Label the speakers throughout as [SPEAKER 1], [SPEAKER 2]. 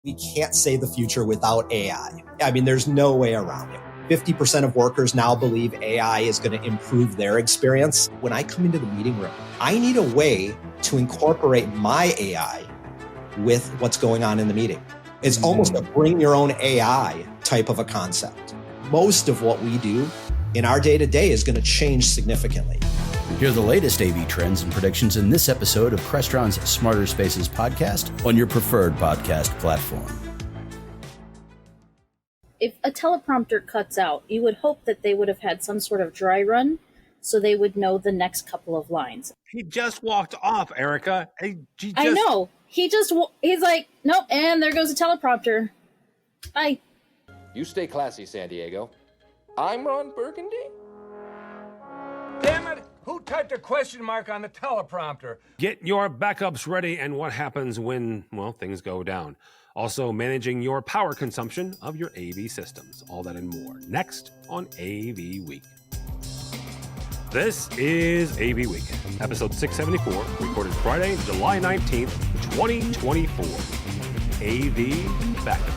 [SPEAKER 1] We can't say the future without AI. I mean, there's no way around it. 50% of workers now believe AI is going to improve their experience. When I come into the meeting room, I need a way to incorporate my AI with what's going on in the meeting. It's almost a bring your own AI type of a concept. Most of what we do in our day-to-day is going to change significantly.
[SPEAKER 2] Hear the latest AV trends and predictions in this episode of Crestron's Smarter Spaces podcast on your preferred podcast platform.
[SPEAKER 3] If a teleprompter cuts out, you would hope that they would have had some sort of dry run so they would know the next couple of lines.
[SPEAKER 4] He just walked off, Erica.
[SPEAKER 3] I know. He's like, nope, and there goes a teleprompter. Bye.
[SPEAKER 5] You stay classy, San Diego. I'm Ron Burgundy.
[SPEAKER 6] Damn it! Who typed a question mark on the teleprompter?
[SPEAKER 4] Get your backups ready and what happens when, well, things go down. Also, managing your power consumption of your AV systems. All that and more. Next on AV Week. This is AV Week, episode 674, recorded Friday, July 19th, 2024. AV Backup.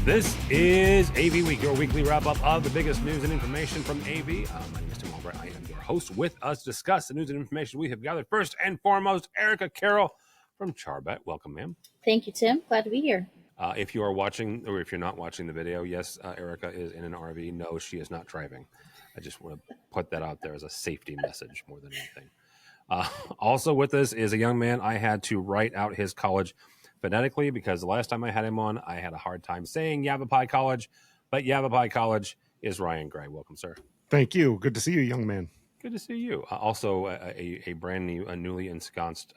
[SPEAKER 4] This is AV Week, your weekly wrap-up of the biggest news and information from AV. My name is Tim Albright. I am your host. With us to discuss the news and information we have gathered. First and foremost, Erica Carroll from CharBett. Welcome, ma'am.
[SPEAKER 3] Thank you, Tim. Glad to be here.
[SPEAKER 4] If you are watching, or if you're not watching the video, yes, Erica is in an RV. No, she is not driving. I just want to put that out there as a safety message more than anything. Also with us is a young man. I had to write out his college phonetically because the last time I had him on, I had a hard time saying Yavapai College, but Yavapai College is Ryan Gray. Welcome, sir.
[SPEAKER 7] Thank you. Good to see you, young man.
[SPEAKER 4] Good to see you. Also, a brand new, newly ensconced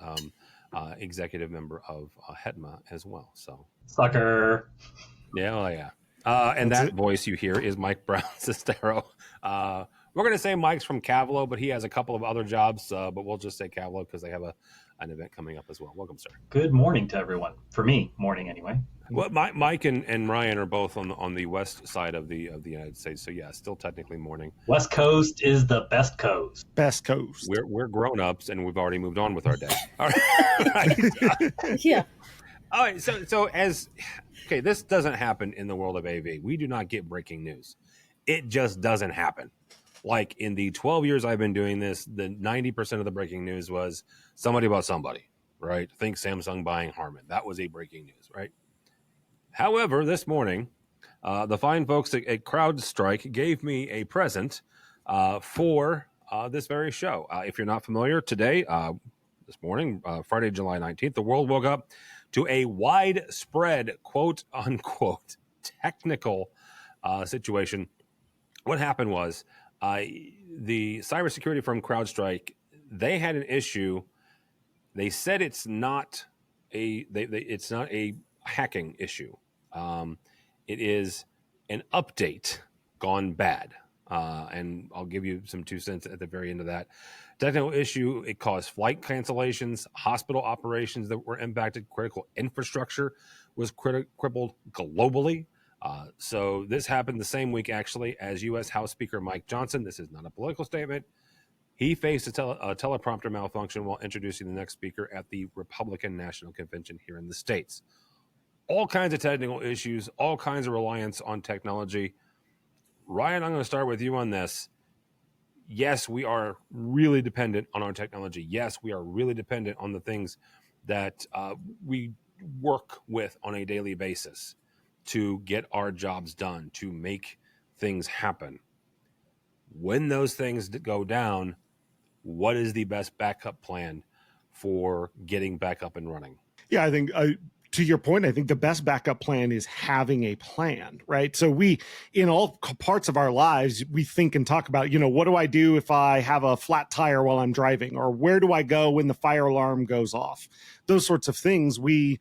[SPEAKER 4] executive member of HETMA as well. So
[SPEAKER 8] sucker.
[SPEAKER 4] Yeah, well, yeah. And that voice you hear is Mike Brown-Cestero. We're going to say Mike's from Cavlo, but he has a couple of other jobs, but we'll just say Cavlo because they have an event coming up as well. Welcome, sir.
[SPEAKER 8] Good morning to everyone. For me, morning anyway.
[SPEAKER 4] Well, Mike and Ryan are both on the west side of the United States, so yeah, still technically morning.
[SPEAKER 8] West Coast is the best coast.
[SPEAKER 7] Best coast.
[SPEAKER 4] We're grown ups and we've already moved on with our day. All right.
[SPEAKER 3] Yeah.
[SPEAKER 4] All right. So this doesn't happen in the world of AV. We do not get breaking news. It just doesn't happen. Like in the 12 years I've been doing this, the 90% of the breaking news was somebody about somebody, right? Think Samsung buying Harman. That was a breaking news, right? However, this morning, the fine folks at CrowdStrike gave me a present for this very show. If you're not familiar, today, this morning, Friday, July 19th, the world woke up to a widespread, quote unquote, technical situation. What happened was the cybersecurity firm CrowdStrike, they had an issue. They said it's not it's not a hacking issue. It is an update gone bad. And I'll give you some 2 cents at the very end of that. Technical issue, it caused flight cancellations, hospital operations that were impacted, critical infrastructure was crippled globally. So this happened the same week, actually, as U.S. House Speaker Mike Johnson. This is not a political statement. He faced a teleprompter malfunction while introducing the next speaker at the Republican National Convention here in the States. All kinds of technical issues, all kinds of reliance on technology. Ryan, I'm going to start with you on this. Yes, we are really dependent on our technology. Yes, we are really dependent on the things that we work with on a daily basis to get our jobs done, to make things happen. When those things go down, what is the best backup plan for getting back up and running?
[SPEAKER 7] Yeah, I think to your point, I think the best backup plan is having a plan, right? So we, in all parts of our lives, we think and talk about, what do I do if I have a flat tire while I'm driving? Or where do I go when the fire alarm goes off? Those sorts of things we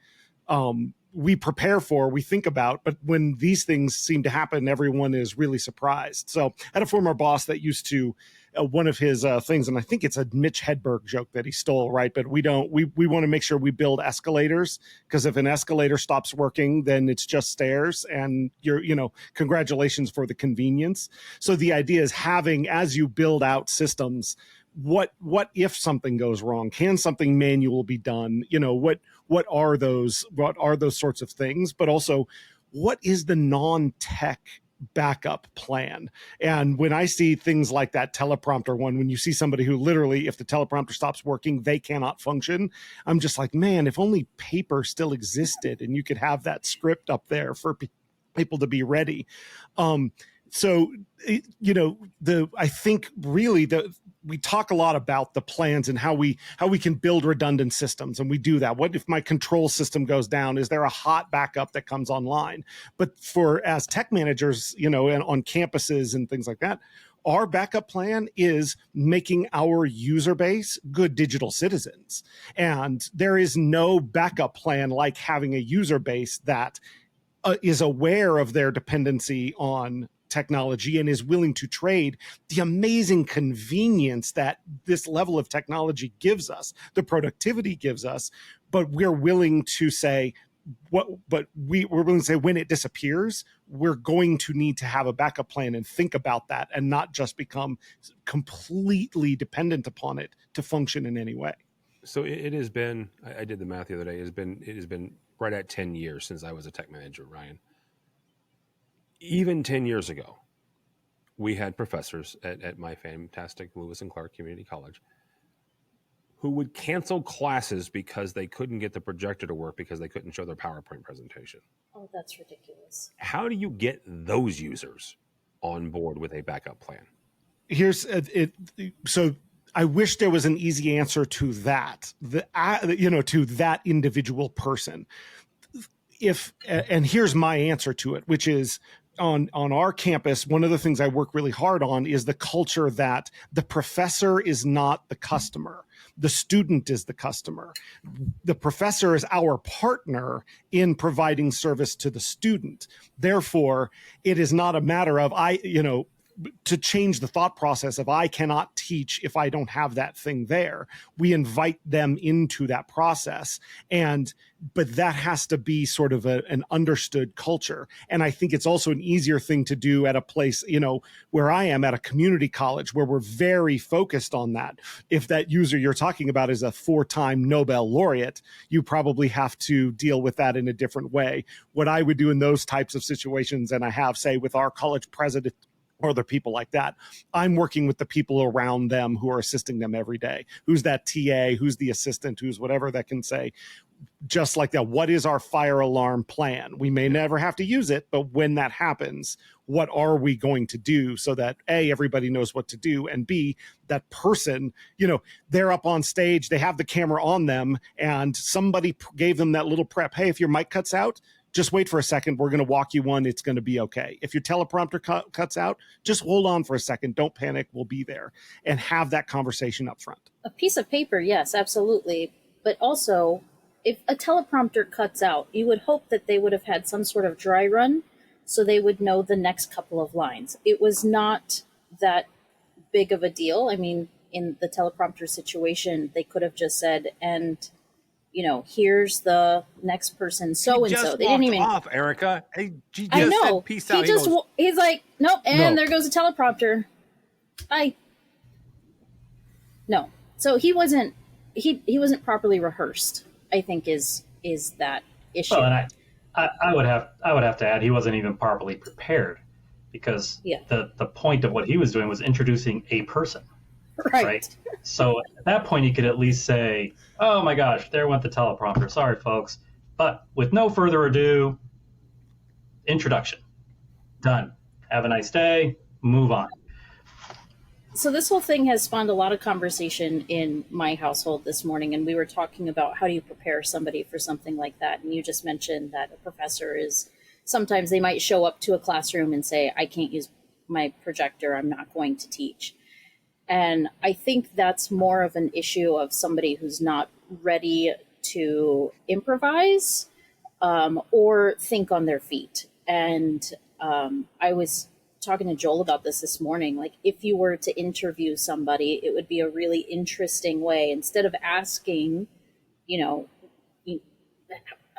[SPEAKER 7] prepare for, we think about, but when these things seem to happen, everyone is really surprised. So I had a former boss that used to, one of his things, and I think it's a Mitch Hedberg joke that he stole, right? But we want to make sure we build escalators, because if an escalator stops working, then it's just stairs, and congratulations for the convenience. So the idea is having, as you build out systems, what if something goes wrong? Can something manual be done? what are those sorts of things, but also what is the non-tech backup plan? And when I see things like that teleprompter one, when you see somebody who literally, if the teleprompter stops working, they cannot function, I'm just like, man, if only paper still existed and you could have that script up there for people to be ready. So, I think really we talk a lot about the plans and how we can build redundant systems, and we do that. What if my control system goes down? Is there a hot backup that comes online? But as tech managers, and on campuses and things like that, our backup plan is making our user base good digital citizens. And there is no backup plan like having a user base that is aware of their dependency on technology and is willing to trade the amazing convenience that this level of technology gives us, the productivity gives us, but we're willing to say we're willing to say when it disappears, we're going to need to have a backup plan and think about that and not just become completely dependent upon it to function in any way.
[SPEAKER 4] So it has been, I did the math the other day, it has been right at 10 years since I was a tech manager, Ryan. Even 10 years ago, we had professors at my fantastic Lewis and Clark Community College who would cancel classes because they couldn't get the projector to work because they couldn't show their PowerPoint presentation.
[SPEAKER 3] Oh, that's ridiculous.
[SPEAKER 4] How do you get those users on board with a backup plan?
[SPEAKER 7] Here's it. So I wish there was an easy answer to that, to that individual person. And here's my answer to it, which is on our campus, one of the things I work really hard on is the culture that the professor is not the customer. The student is the customer. The professor is our partner in providing service to the student. Therefore, it is not a matter of to change the thought process of I cannot teach if I don't have that thing there. We invite them into that process. But that has to be sort of an understood culture. And I think it's also an easier thing to do at a place, where I am at a community college where we're very focused on that. If that user you're talking about is a 4-time Nobel laureate, you probably have to deal with that in a different way. What I would do in those types of situations, and I have, say, with our college president, or other people like that, I'm working with the people around them who are assisting them every day. Who's that TA? Who's the assistant? Who's whatever that can say, just like that, what is our fire alarm plan? We may never have to use it, but when that happens, what are we going to do so that A, everybody knows what to do, and B, that person, they're up on stage, they have the camera on them, and somebody gave them that little prep. Hey, if your mic cuts out, just wait for a second. We're going to walk you one. It's going to be okay. If your teleprompter cuts out, just hold on for a second. Don't panic. We'll be there, and have that conversation up front.
[SPEAKER 3] A piece of paper, yes, absolutely. But also, if a teleprompter cuts out, you would hope that they would have had some sort of dry run so they would know the next couple of lines. It was not that big of a deal. I mean, in the teleprompter situation, they could have just said, and here's the next person, so-and-so. They didn't even
[SPEAKER 4] off, Erica. He just
[SPEAKER 3] I know.
[SPEAKER 4] Said, peace out.
[SPEAKER 3] He's like, nope, and there goes a teleprompter. Bye. No. So he wasn't properly rehearsed, I think is that issue.
[SPEAKER 8] Well, and I would have to add he wasn't even properly prepared, because the point of what he was doing was introducing a person. Right. So at that point, you could at least say, oh my gosh, there went the teleprompter. Sorry, folks. But with no further ado, introduction. Done. Have a nice day. Move on.
[SPEAKER 3] So this whole thing has spawned a lot of conversation in my household this morning, and we were talking about how do you prepare somebody for something like that. And you just mentioned that a professor sometimes they might show up to a classroom and say, I can't use my projector. I'm not going to teach. And I think that's more of an issue of somebody who's not ready to improvise or think on their feet. And I was talking to Joel about this morning. Like, if you were to interview somebody, it would be a really interesting way. Instead of asking,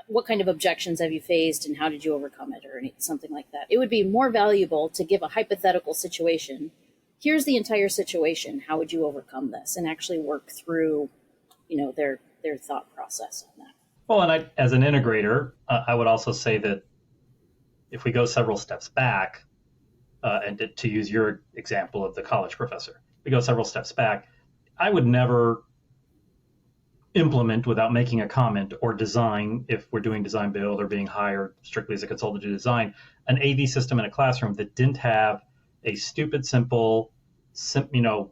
[SPEAKER 3] what kind of objections have you faced and how did you overcome it, or something like that. It would be more valuable to give a hypothetical situation. Here's the entire situation. How would you overcome this? And actually work through, their thought process on that.
[SPEAKER 8] Well, and as an integrator, I would also say that if we go several steps back, and to use your example of the college professor, we go several steps back, I would never implement without making a comment or design, if we're doing design build or being hired strictly as a consultant to design, an AV system in a classroom that didn't have a stupid, simple,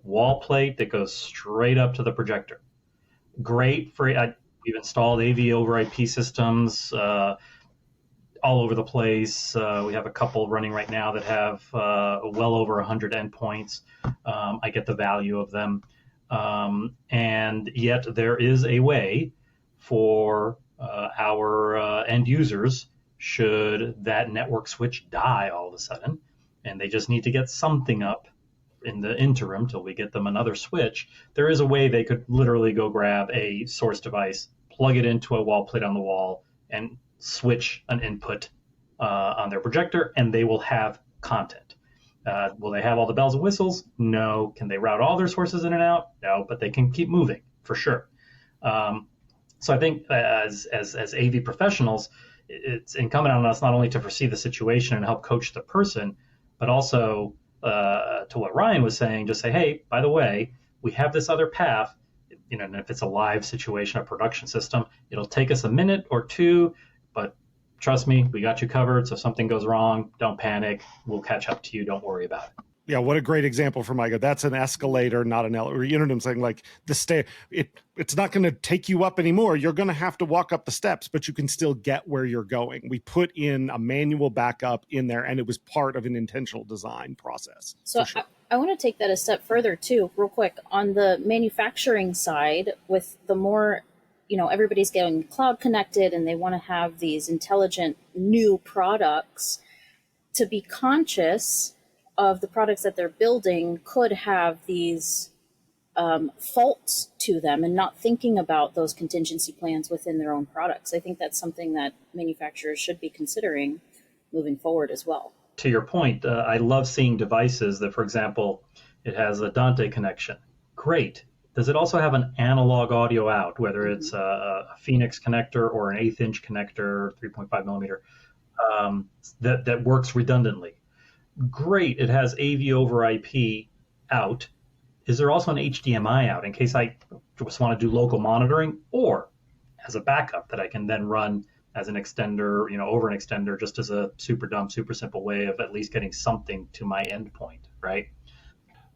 [SPEAKER 8] wall plate that goes straight up to the projector. Great for, we've installed AV over IP systems all over the place. We have a couple running right now that have well over 100 endpoints. I get the value of them. And yet there is a way for our end users, should that network switch die all of a sudden, and they just need to get something up in the interim till we get them another switch, there is a way they could literally go grab a source device, plug it into a wall plate on the wall, and switch an input on their projector, and they will have content. Will they have all the bells and whistles? No. Can they route all their sources in and out? No, but they can keep moving for sure. So I think as AV professionals, it's incumbent on us not only to foresee the situation and help coach the person, but also to what Ryan was saying, just say, hey, by the way, we have this other path. And if it's a live situation, a production system, it'll take us a minute or two, but trust me, we got you covered. So if something goes wrong, don't panic. We'll catch up to you. Don't worry about it.
[SPEAKER 7] Yeah, what a great example for Micah. That's an escalator, not an elevator. You know what I'm saying? Like it's not going to take you up anymore. You're going to have to walk up the steps, but you can still get where you're going. We put in a manual backup in there, and it was part of an intentional design process.
[SPEAKER 3] So sure. I want to take that a step further too, real quick. On the manufacturing side, with the more everybody's getting cloud connected and they want to have these intelligent new products, to be conscious of the products that they're building could have these faults to them, and not thinking about those contingency plans within their own products. I think that's something that manufacturers should be considering moving forward as well.
[SPEAKER 8] To your point, I love seeing devices that, for example, it has a Dante connection. Great. Does it also have an analog audio out, whether it's a Phoenix connector or an 1/8 inch connector, 3.5 millimeter, that works redundantly? Great. It has AV over IP out. Is there also an HDMI out in case I just want to do local monitoring, or as a backup that I can then run as an extender, over an extender, just as a super dumb, super simple way of at least getting something to my endpoint, right?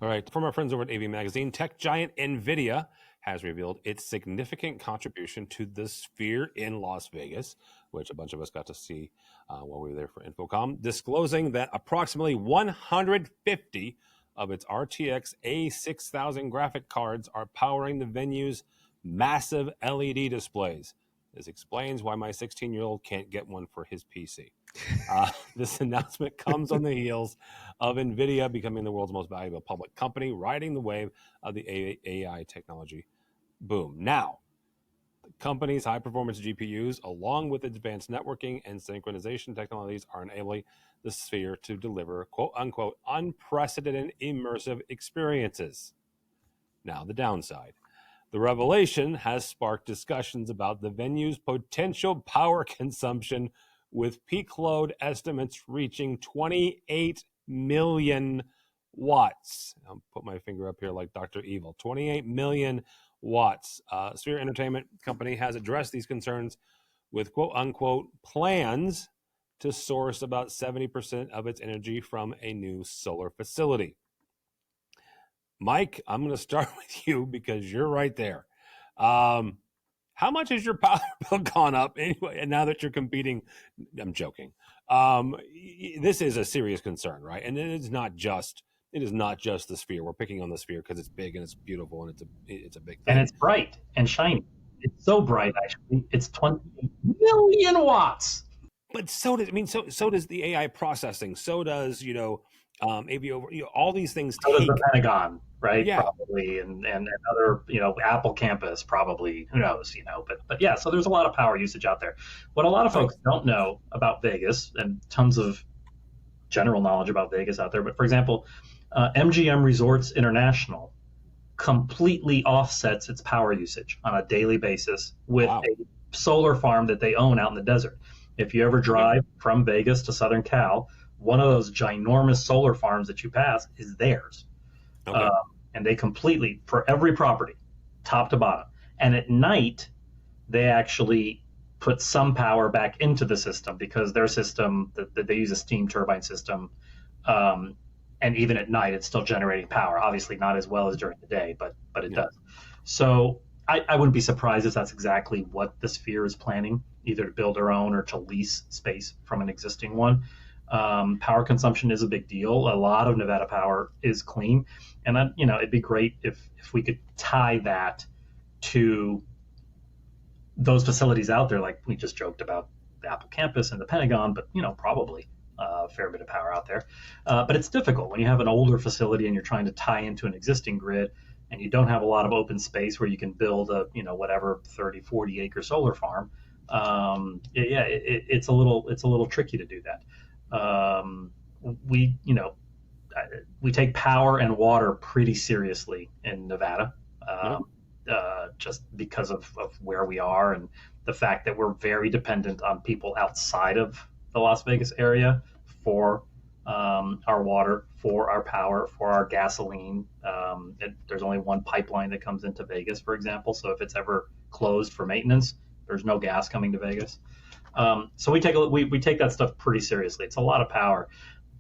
[SPEAKER 4] All right. From our friends over at AV Magazine, tech giant Nvidia has revealed its significant contribution to the Sphere in Las Vegas, which a bunch of us got to see while we were there for InfoComm, disclosing that approximately 150 of its RTX A6000 graphic cards are powering the venue's massive LED displays. This explains why my 16-year-old can't get one for his PC. This announcement comes on the heels of Nvidia becoming the world's most valuable public company, riding the wave of the AI technology boom. Now, the company's high-performance GPUs, along with advanced networking and synchronization technologies, are enabling the Sphere to deliver quote-unquote unprecedented immersive experiences. Now, the downside. The revelation has sparked discussions about the venue's potential power consumption, with peak load estimates reaching 28 million watts. I'll put my finger up here like Dr. Evil. 28 million watts. Sphere Entertainment Company has addressed these concerns with quote-unquote plans to source about 70% of its energy from a new solar facility. Mike, I'm going to start with you because you're right there. How much has your power bill gone up anyway? And now that you're competing, I'm joking. This is a serious concern, right? And it is not just the Sphere. We're picking on the Sphere because it's big and it's beautiful and it's a big thing.
[SPEAKER 8] And it's bright and shiny. It's so bright, actually. It's 28 million watts.
[SPEAKER 4] But so does the AI processing. So does, AV over, all these things.
[SPEAKER 8] So does the Pentagon, right?
[SPEAKER 4] Yeah.
[SPEAKER 8] Probably, and other, Apple campus probably, who knows, but yeah, so there's a lot of power usage out there. What a lot of folks don't know about Vegas, and tons of general knowledge about Vegas out there, but for example, MGM Resorts International completely offsets its power usage on a daily basis with a solar farm that they own out in the desert. If you ever drive from Vegas to Southern Cal, one of those ginormous solar farms that you pass is theirs.
[SPEAKER 4] Okay.
[SPEAKER 8] And they completely, for every property, top to bottom. And at night, they actually put some power back into the system because their system, that they use a steam turbine system, and even at night, it's still generating power. Obviously, not as well as during the day, but it does. So I wouldn't be surprised if that's exactly what the Sphere is planning, either to build their own or to lease space from an existing one. Power consumption is a big deal. A lot of Nevada power is clean, and it'd be great if we could tie that to those facilities out there. Like we just joked about the Apple campus and the Pentagon, but probably a fair bit of power out there. But it's difficult when you have an older facility and you're trying to tie into an existing grid, and you don't have a lot of open space where you can build a whatever 30, 40 acre solar farm. It's a little tricky to do that. We take power and water pretty seriously in Nevada, just because of where we are and the fact that we're very dependent on people outside of the Las Vegas area for our water, for our power, for our gasoline. There's only one pipeline that comes into Vegas, for example. So if it's ever closed for maintenance, there's no gas coming to Vegas. So we take that stuff pretty seriously. It's a lot of power.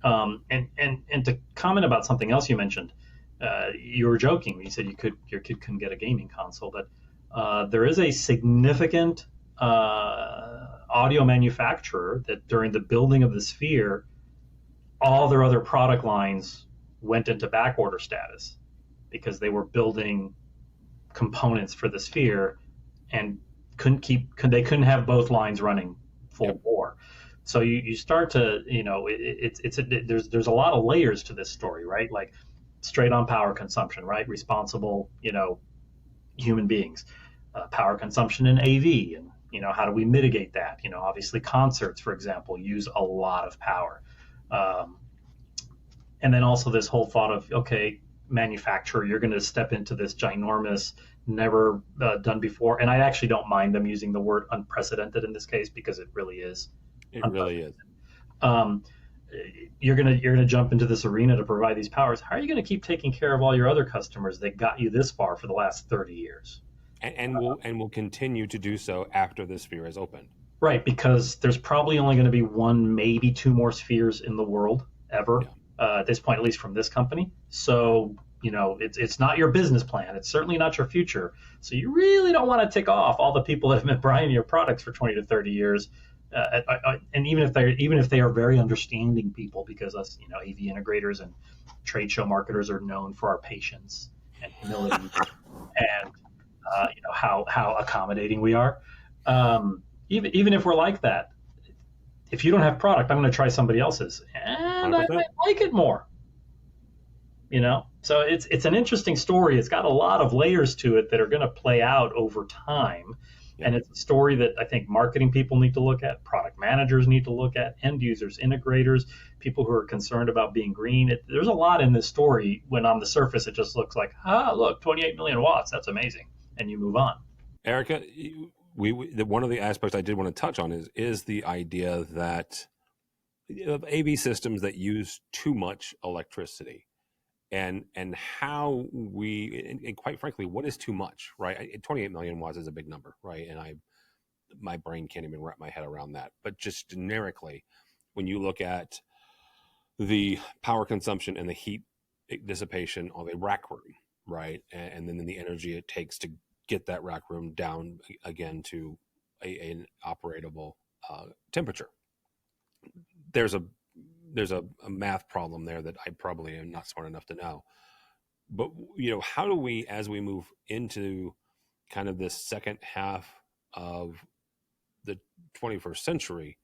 [SPEAKER 8] And to comment about something else you mentioned, you were joking. You said your kid couldn't get a gaming console, but there is a significant audio manufacturer that during the building of the Sphere, all their other product lines went into back order status because they were building components for the Sphere and they couldn't have both lines running full bore. So you start to, there's a lot of layers to this story, right? Like straight on power consumption, right? Responsible, human beings, power consumption in AV, and how do we mitigate that? Obviously concerts, for example, use a lot of power. And then also this whole thought of, okay, manufacturer, you're going to step into this ginormous, never done before. And I actually don't mind them using the word unprecedented in this case, because it really is.
[SPEAKER 4] It really is.
[SPEAKER 8] You're gonna jump into this arena to provide these powers. How are you going to keep taking care of all your other customers that got you this far for the last 30 years?
[SPEAKER 4] And will continue to do so after the Sphere is open. Right,
[SPEAKER 8] because there's probably only going to be one, maybe two more Spheres in the world ever, at this point, at least from this company. So, it's not your business plan. It's certainly not your future. So you really don't want to tick off all the people that have been buying your products for 20 to 30 years. And even if they are very understanding people, because us, AV integrators and trade show marketers are known for our patience and humility and how accommodating we are. Even if we're like that, if you don't have product, I'm going to try somebody else's, and 100%. I might like it more. So it's an interesting story. It's got a lot of layers to it that are going to play out over time. Yeah. And it's a story that I think marketing people need to look at, product managers need to look at, end users, integrators, people who are concerned about being green. There's a lot in this story when on the surface it just looks like, look, 28 million watts, that's amazing. And you move on.
[SPEAKER 4] Erica, one of the aspects I did want to touch on is the idea that of AV systems that use too much electricity. And how and quite frankly, what is too much, right? 28 million watts is a big number, right? And my brain can't even wrap my head around that. But just generically, when you look at the power consumption and the heat dissipation of a rack room, right? And then the energy it takes to get that rack room down again to an operatable temperature. There's a math problem there that I probably am not smart enough to know. But, how do we, as we move into kind of this second half of the 21st century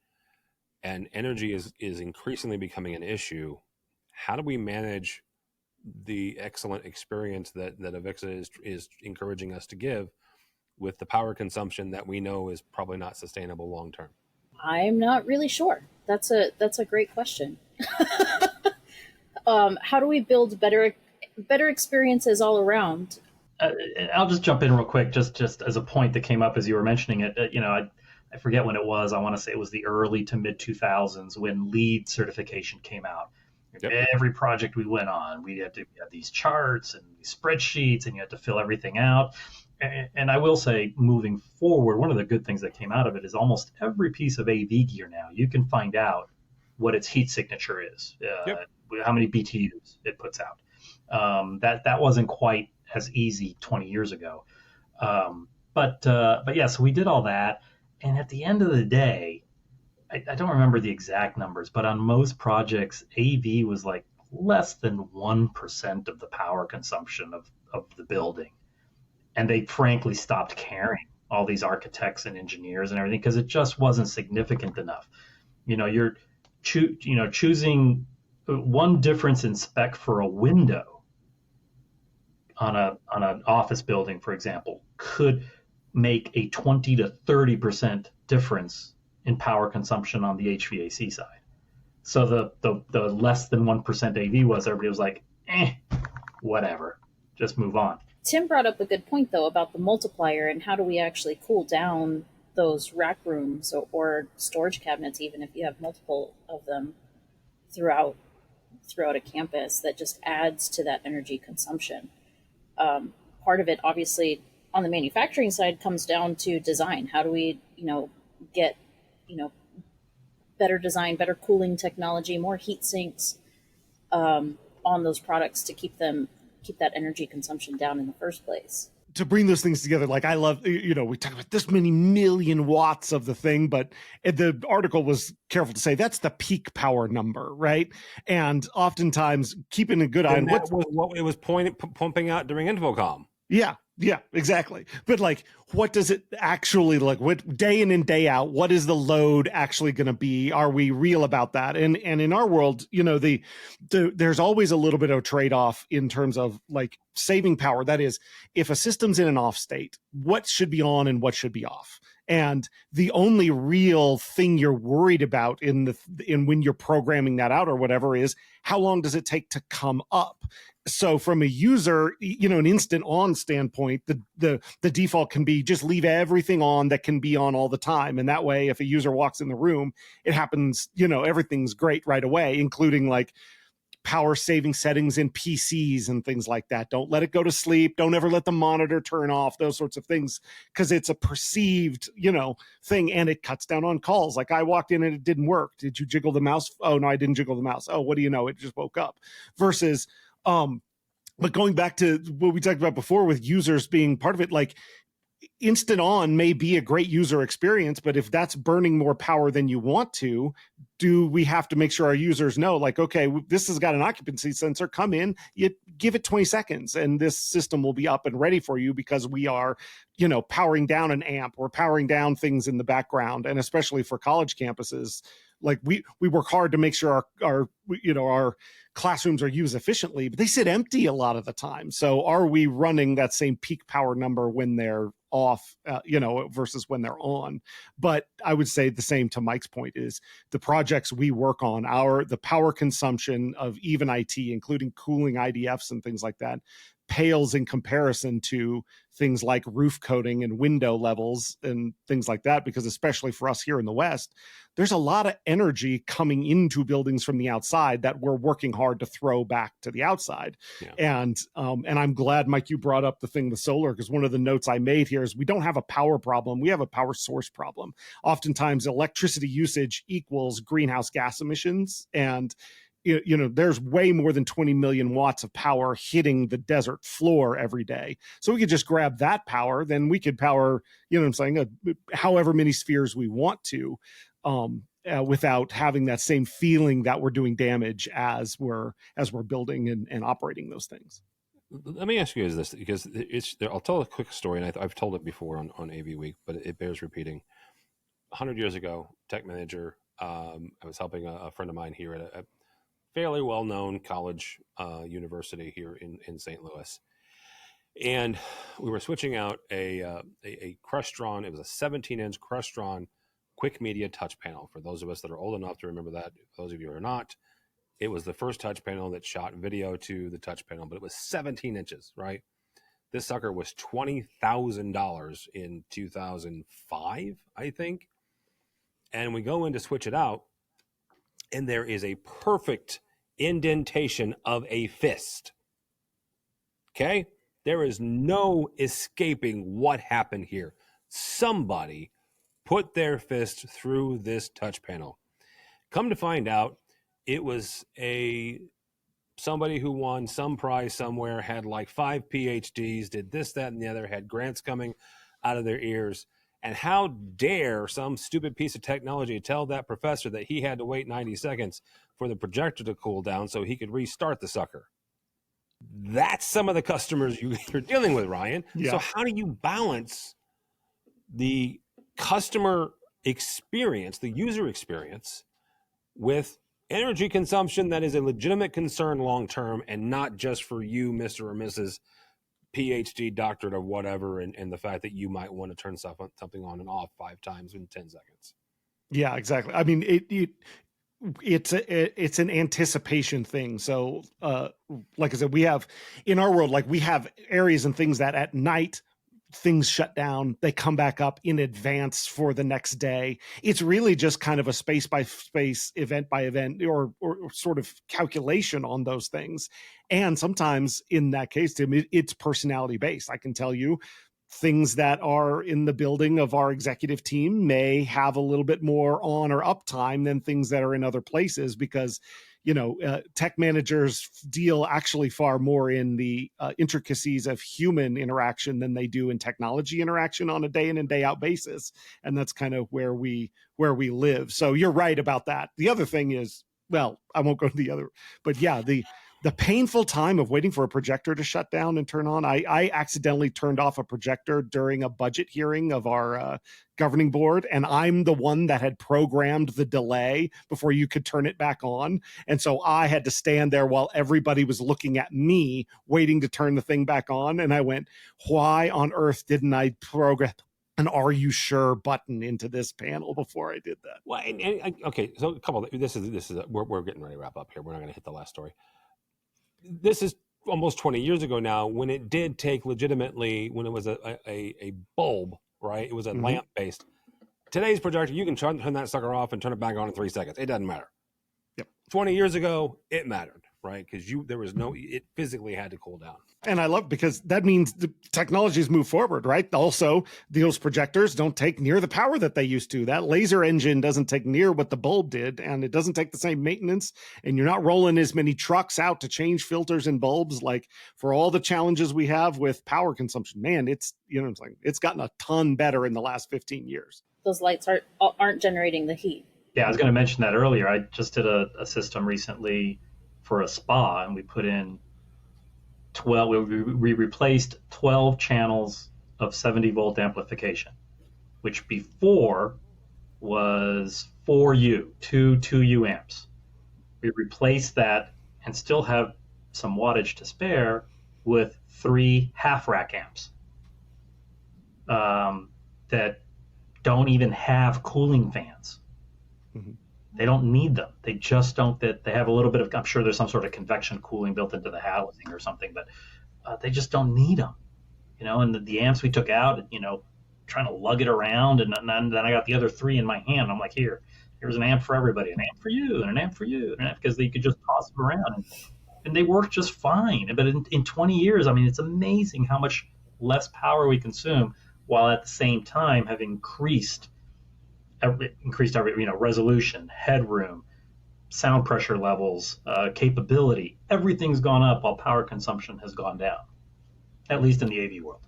[SPEAKER 4] and energy is increasingly becoming an issue, how do we manage the excellent experience that Avixa is encouraging us to give with the power consumption that we know is probably not sustainable long term?
[SPEAKER 3] I'm not really sure. That's a great question. How do we build better experiences all around?
[SPEAKER 8] I'll just jump in real quick, just as a point that came up as you were mentioning it. I forget when it was. I want to say it was the early to mid 2000s when LEED certification came out. Yep. Every project we went on, we had these charts and these spreadsheets, and you had to fill everything out. And I will say, moving forward, one of the good things that came out of it is almost every piece of AV gear now, you can find out what its heat signature is, how many BTUs it puts out. That wasn't quite as easy 20 years ago. But yeah, so we did all that. And at the end of the day, I don't remember the exact numbers, but on most projects, AV was like less than 1% of the power consumption of the building. And they frankly stopped caring, all these architects and engineers and everything, because it just wasn't significant enough. You're choosing one difference in spec for a window on an office building, for example, could make a 20 to 30% difference in power consumption on the HVAC side. So the less than 1% AV was, everybody was like, whatever, just move on.
[SPEAKER 3] Tim brought up a good point, though, about the multiplier and how do we actually cool down those rack rooms or storage cabinets, even if you have multiple of them throughout a campus. That just adds to that energy consumption. Part of it, obviously, on the manufacturing side, comes down to design. How do we, get, better design, better cooling technology, more heat sinks on those products to keep that energy consumption down in the first place.
[SPEAKER 7] To bring those things together, like I love, we talk about this many million watts of the thing, but the article was careful to say that's the peak power number, right? And oftentimes keeping a good eye on
[SPEAKER 4] what it was pumping out during InfoComm.
[SPEAKER 7] Yeah, exactly. But like, what does it actually, like, what day in and day out, what is the load actually going to be? Are we real about that? And in our world, there's always a little bit of trade-off in terms of like saving power. That is, if a system's in an off state, what should be on and what should be off? And the only real thing you're worried about in when you're programming that out or whatever is how long does it take to come up? So from a user, an instant on standpoint, the default can be just leave everything on that can be on all the time. And that way, if a user walks in the room, it happens, everything's great right away, including like power saving settings in PCs and things like that. Don't let it go to sleep. Don't ever let the monitor turn off, those sorts of things, because it's a perceived, thing, and it cuts down on calls. Like I walked in and it didn't work. Did you jiggle the mouse? Oh, no, I didn't jiggle the mouse. Oh, what do you know? It just woke up. Versus, but going back to what we talked about before with users being part of it, like instant on may be a great user experience, but if that's burning more power than you want to, do we have to make sure our users know, like, okay, this has got an occupancy sensor, come in, you give it 20 seconds and this system will be up and ready for you because we are, powering down an amp, we're powering down things in the background. And especially for college campuses, like we work hard to make sure our classrooms are used efficiently, but they sit empty a lot of the time. So are we running that same peak power number when they're off, versus when they're on? But I would say the same to Mike's point is the projects we work on, the power consumption of even IT, including cooling IDFs and things like that, pales in comparison to things like roof coating and window levels and things like that, because especially for us here in the West, there's a lot of energy coming into buildings from the outside that we're working hard to throw back to the outside. Yeah. And I'm glad, Mike, you brought up the thing with solar, because one of the notes I made here is we don't have a power problem. We have a power source problem. Oftentimes electricity usage equals greenhouse gas emissions. And there's way more than 20 million watts of power hitting the desert floor every day. So we could just grab that power, then we could power, however many spheres we want to, without having that same feeling that we're doing damage as we're building and operating those things.
[SPEAKER 4] Let me ask you this, because I'll tell a quick story, and I've told it before on AVWeek, but it bears repeating. 100 years ago, tech manager, I was helping a friend of mine here at a fairly well-known college university here in St. Louis. And we were switching out a Crestron. It was a 17-inch Crestron quick media touch panel. For those of us that are old enough to remember that, for those of you who are not, it was the first touch panel that shot video to the touch panel, but it was 17 inches, right? This sucker was $20,000 in 2005, I think. And we go in to switch it out, and there is a perfect indentation of a fist. Okay? There is no escaping what happened here. Somebody put their fist through this touch panel. Come to find out, it was somebody who won some prize somewhere, had like 5 PhDs, did this, that, and the other, had grants coming out of their ears. And how dare some stupid piece of technology tell that professor that he had to wait 90 seconds for the projector to cool down so he could restart the sucker? That's some of the customers you're dealing with, Ryan. Yeah. So how do you balance the customer experience, the user experience, with energy consumption that is a legitimate concern long-term and not just for you, Mr. or Mrs. PhD, doctorate, or whatever, and the fact that you might want to turn something on and off 5 times in 10 seconds?
[SPEAKER 7] Yeah, exactly. I mean, it's an anticipation thing. So, like I said, we have in our world, like we have areas and things that at night things shut down, they come back up in advance for the next day. It's really just kind of a space by space, event by event, or sort of calculation on those things. And sometimes in that case, Tim, it's personality based. I can tell you things that are in the building of our executive team may have a little bit more on or uptime than things that are in other places, because tech managers deal actually far more in the intricacies of human interaction than they do in technology interaction on a day in and day out basis. And that's kind of where we live. So you're right about that. The other thing is, well, I won't go to the other, but yeah, the painful time of waiting for a projector to shut down and turn on. I accidentally turned off a projector during a budget hearing of our governing board, and I'm the one that had programmed the delay before you could turn it back on. And so I had to stand there while everybody was looking at me, waiting to turn the thing back on. And I went, why on earth didn't I program an "Are you sure" button into this panel before I did that?
[SPEAKER 4] Well, okay, so a couple of, this is we're getting ready to wrap up here. We're not going to hit the last story. This is almost 20 years ago now, when it did take legitimately, when it was a bulb, right? It was a lamp based. Today's projector, you can turn that sucker off and turn it back on in 3 seconds. It doesn't matter.
[SPEAKER 7] Yep.
[SPEAKER 4] 20 years ago, it mattered, right? Because it physically had to cool down.
[SPEAKER 7] And I love, because that means the technologies move forward, right? Also, those projectors don't take near the power that they used to. That laser engine doesn't take near what the bulb did, and it doesn't take the same maintenance. And you're not rolling as many trucks out to change filters and bulbs. Like, for all the challenges we have with power consumption, man, it's gotten a ton better in the last 15 years.
[SPEAKER 3] Those lights aren't generating the heat.
[SPEAKER 8] Yeah, I was going to mention that earlier. I just did a system recently for a spa, and we put in 12. We replaced 12 channels of 70 volt amplification, which before was 4U, 2U amps. We replaced that and still have some wattage to spare with 3 half rack amps that don't even have cooling fans. Mm-hmm. They don't need them. They just don't. That they have a little bit of. I'm sure there's some sort of convection cooling built into the housing or something, but they just don't need them. And the amps we took out, trying to lug it around, and then I got the other 3 in my hand. I'm like, here's an amp for everybody, an amp for you, and an amp for you, and an amp, because you could just toss them around, and they work just fine. But in 20 years, I mean, it's amazing how much less power we consume, while at the same time have increased resolution, headroom, sound pressure levels, capability. Everything's gone up while power consumption has gone down, at least in the AV world.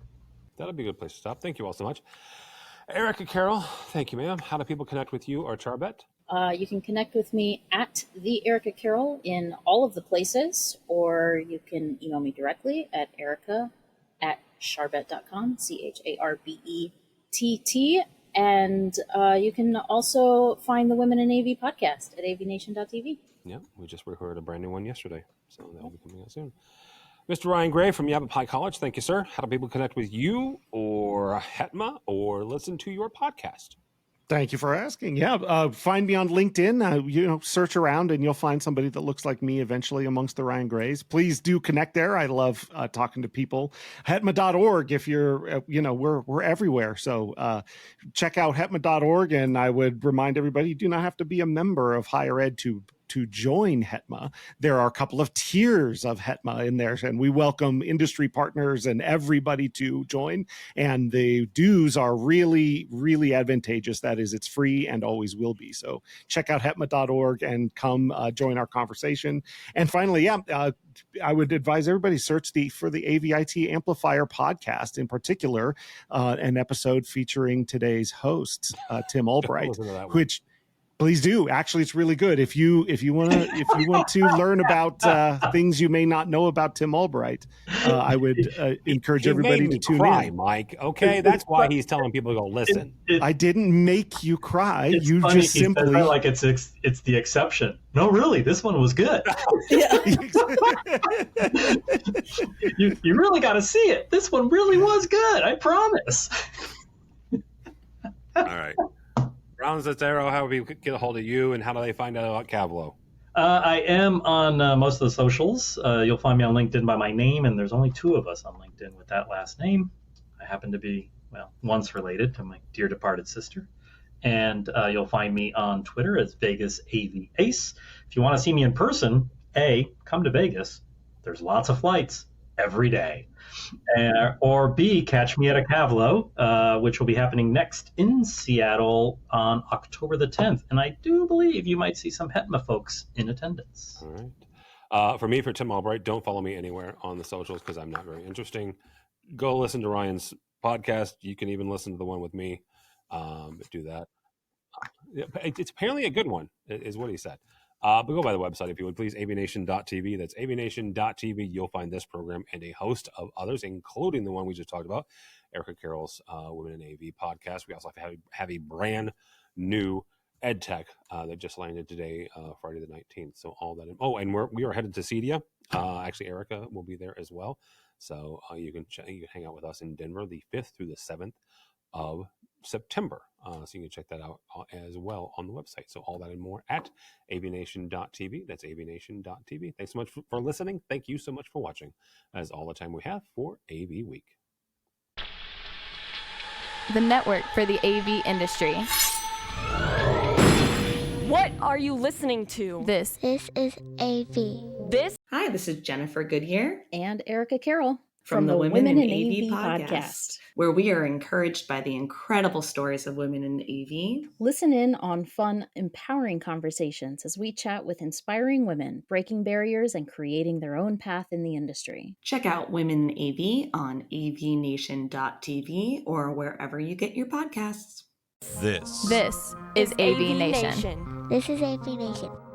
[SPEAKER 4] That'll be a good place to stop. Thank you all so much. Erica Carroll, thank you, ma'am. How do people connect with you or CharBett?
[SPEAKER 3] You can connect with me at the Erica Carroll in all of the places, or you can email me directly at erica@charbett.com, CharBett. And you can also find the Women in AV podcast at avnation.tv.
[SPEAKER 4] Yeah, we just recorded a brand new one yesterday, so that'll be coming out soon. Mr. Ryan Gray from Yavapai College, thank you, sir. How do people connect with you or HETMA or listen to your podcast?
[SPEAKER 7] Thank you for asking. Yeah, find me on LinkedIn. Search around and you'll find somebody that looks like me eventually amongst the Ryan Grays. Please do connect there. I love talking to people. Hetma.org. If you're, we're everywhere. So check out hetma.org. And I would remind everybody, you do not have to be a member of higher ed to join Hetma. There are a couple of tiers of Hetma in there, and we welcome industry partners and everybody to join. And the dues are really, really advantageous. That is, it's free and always will be. So check out hetma.org and come join our conversation. And finally, I would advise everybody search for the AVIT Amplifier podcast, in particular, an episode featuring today's host, Tim Albright, which please do. Actually, it's really good. If you want to learn about things you may not know about Tim Albright, I would encourage everybody to tune in.
[SPEAKER 4] Mike. Okay, that's why he's telling people to go listen.
[SPEAKER 7] I didn't make you cry. You
[SPEAKER 8] funny,
[SPEAKER 7] just simply
[SPEAKER 8] like it's the exception. No, really, this one was good. you really got to see it. This one really was good. I promise.
[SPEAKER 4] All right. Brown-Cestero, how do we get a hold of you, and how do they find out about Cavlo?
[SPEAKER 8] I am on most of the socials. You'll find me on LinkedIn by my name, and there's only 2 of us on LinkedIn with that last name. I happen to be, once related to my dear departed sister. And you'll find me on Twitter as Vegas AV Ace. If you want to see me in person, come to Vegas. There's lots of flights every day. Or B, catch me at a Cavlo, which will be happening next in Seattle on October the 10th. And I do believe you might see some Hetma folks in attendance.
[SPEAKER 4] All right. For Tim Albright, don't follow me anywhere on the socials because I'm not very interesting. Go listen to Ryan's podcast. You can even listen to the one with me. Do that. It's apparently a good one, is what he said. But go by the website if you would, please, avnation.tv. That's avnation.tv. You'll find this program and a host of others, including the one we just talked about, Erica Carroll's Women in AV podcast. We also have a brand new EdTech that just landed today, Friday the 19th. So all that. And we are headed to CEDIA. Actually, Erica will be there as well. So you can hang out with us in Denver the 5th through the 7th of September. So you can check that out as well on the website. So all that and more at avnation.tv. That's avnation.tv. Thanks so much for listening. Thank you so much for watching. That is all the time we have for AV Week.
[SPEAKER 9] The network for the AV industry.
[SPEAKER 10] What are you listening to?
[SPEAKER 9] This
[SPEAKER 11] is AV.
[SPEAKER 12] Hi, this is Jennifer Goodyear
[SPEAKER 3] and Erica Carroll
[SPEAKER 12] from the Women in AV podcast, where we are encouraged by the incredible stories of women in AV.
[SPEAKER 3] Listen in on fun, empowering conversations as we chat with inspiring women, breaking barriers and creating their own path in the industry.
[SPEAKER 12] Check out Women in AV on avnation.tv or wherever you get your podcasts.
[SPEAKER 9] This is AVNation.
[SPEAKER 11] This is AVNation.